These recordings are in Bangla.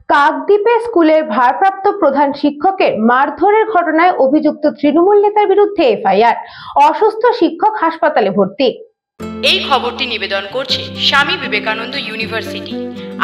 কাকদ্বীপে স্কুলের ভারপ্রাপ্ত প্রধান শিক্ষকের মারধরের ঘটনায় অভিযুক্ত তৃণমূল নেতার বিরুদ্ধে এফআইআর। অসুস্থ শিক্ষক হাসপাতালে ভর্তি। এই খবরটি নিবেদন করছে স্বামী বিবেকানন্দ ইউনিভার্সিটি,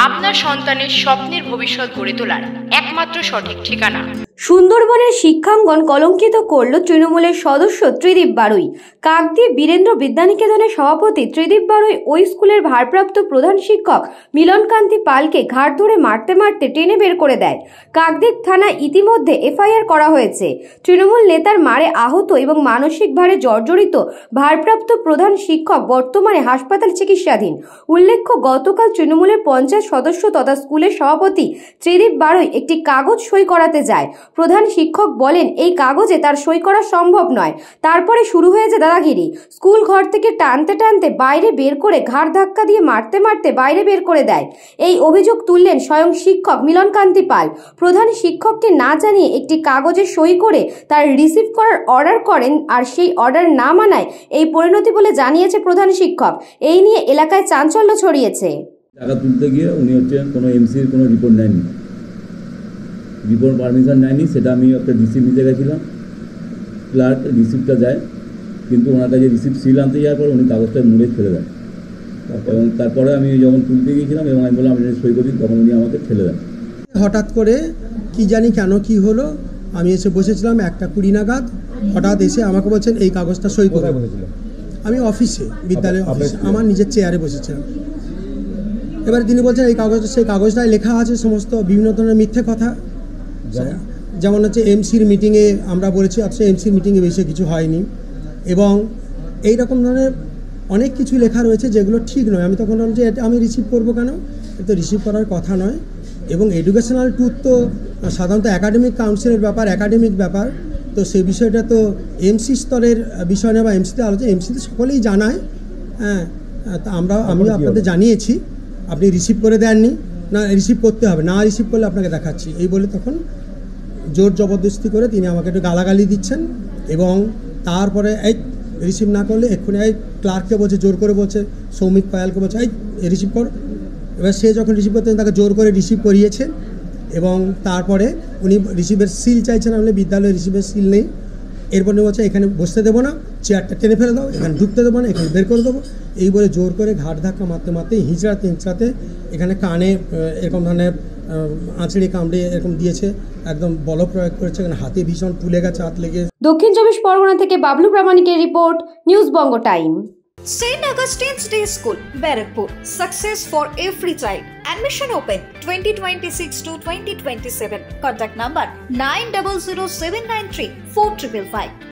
আপনার সন্তানের স্বপ্নের ভবিষ্যৎ গড়ে তোলার একমাত্র সঠিক ঠিকানা। সুন্দরবনের শিক্ষাঙ্গন কলঙ্কিত করল তৃণমূলের সদস্য ত্রিদীপ বারুই। কাকদ্বীপ বীরেন্দ্র বিদ্যানিকেতনের সভাপতি ত্রিদীপ বারুই ওই স্কুলের ভারপ্রাপ্ত প্রধান শিক্ষক মিলনকান্তি পালকে ঘাড় ধরে মারতে মারতে টেনে বের করে দেয়। কাকদ্বীপ থানায় ইতিমধ্যে এফআইআর করা হয়েছে। তৃণমূল নেতার মারে আহত এবং মানসিক ভারে জর্জরিত ভারপ্রাপ্ত প্রধান শিক্ষক বর্তমানে হাসপাতাল চিকিৎসাধীন। উল্লেখ্য, গতকাল তৃণমূলের পঞ্চায়েত সদস্য তথা স্কুলের সভাপতি ত্রিদীপ বারুই একটি কাগজ সই করাতে যায়। প্রধান শিক্ষক বলেন এই কাগজে তার সই করা সম্ভব নয়। তারপরে শুরু হয়েছে দাদাগিরি। স্কুল ঘর থেকে টানতে টানতে বাইরে বের করে ঘাড় ধাক্কা দিয়ে মারতে মারতে বাইরে বের করে দেয়। এই অভিযোগ তুললেন স্বয়ং শিক্ষক মিলনকান্তি পাল। প্রধান শিক্ষককে না জানিয়ে একটি কাগজে সই করে তার রিসিভ করার অর্ডার করেন, আর সেই অর্ডার না মানায় এই পরিণতি বলে জানিয়েছে প্রধান শিক্ষক। এই নিয়ে এলাকায় চাঞ্চল্য ছড়িয়েছে। টাকা তুলতে গিয়ে উনি কোনো এমসির কোনো রিপোর্ট নেননি, রিপোর্ট পারমিশন নেয়নি। সেটা আমি একটা রিসিপ্ট নিতে গেছিলাম, ক্লার্ক রিসিপ্টটা দেয়, কিন্তু ওনার কাছে রিসিপ্ট সিল আনতে যাওয়ার পর উনি কাগজটা মুড়ে ফেলে দেন। এবং তারপরে আমি যখন তুলতে গিয়েছিলাম এবং আমি বললাম আমি সই করি, তখন উনি আমাকে ফেলে দেন। হঠাৎ করে কি জানি কেন কি হলো, আমি এসে বসেছিলাম 1:20 নাগাদ। হঠাৎ এসে আমাকে বলছেন এই কাগজটা সই করে। আমি অফিসে, বিদ্যালয়ের অফিসে আমার নিজের চেয়ারে বসেছিলাম। এবারে তিনি বলছেন এই কাগজটা, সেই কাগজটায় লেখা আছে সমস্ত বিভিন্ন ধরনের মিথ্যে কথা, যেমন হচ্ছে এমসির মিটিংয়ে আমরা বলেছি, অথচ এমসির মিটিংয়ে বেশি কিছু হয়নি, এবং এই রকম ধরনের অনেক কিছু লেখা রয়েছে যেগুলো ঠিক নয়। আমি তখন বললাম যে এটা আমি রিসিভ করবো কেন, এটা রিসিভ করার কথা নয়। এবং এডুকেশনাল ট্যুর তো সাধারণত একাডেমিক কাউন্সিলের ব্যাপার, একাডেমিক ব্যাপার, তো সেই বিষয়টা তো এমসি স্তরের বিষয় নয় বা এমসিতে আলোচনা, এমসিতে সকলেই জানায়। হ্যাঁ, তা আমি আপনাদের জানিয়েছি, আপনি রিসিভ করে দেননি, না রিসিভ করতে হবে, না রিসিভ করলে আপনাকে দেখাচ্ছি, এই বলে তখন জোর জবরদস্তি করে তিনি আমাকে একটু গালাগালি দিচ্ছেন। এবং তারপরে এই রিসিভ না করলে এক্ষুনি এই ক্লার্ককে বলছে, জোর করে বলছে, সৌমিক পায়ালকে বলছে এই রিসিভ কর। এবার সে যখন রিসিভ করতেন তাকে জোর করে রিসিভ করিয়েছেন। এবং তারপরে উনি রিসিভের সিল চাইছেন, আমাদের বিদ্যালয়ে রিসিভের সিল নেই। এরপর বলছে এখানে বসতে দেবো না, চেয়ারটা টেনে ফেলে দাও, এখানে ঢুকতে দেবো না, এখানে বের করে দেবো, এই বলে জোর করে ঘাট ধাক্কা মারতে মারতে হিঁচড়াতে এখানে কানে এরকম ধরনের আঁচড়ে কামড়ে এরকম দিয়েছে, একদম বল প্রয়োগ করেছে, এখানে হাতে ভীষণ ফুলে গেছে, হাত লেগে। দক্ষিণ 24 পরগনা থেকে Bablu প্রামাণিকের report, news Banga time. St. Augustine's Day School, Barakpur. Success for every child. Admission open 2026 to 2027. Contact number 900793 4555.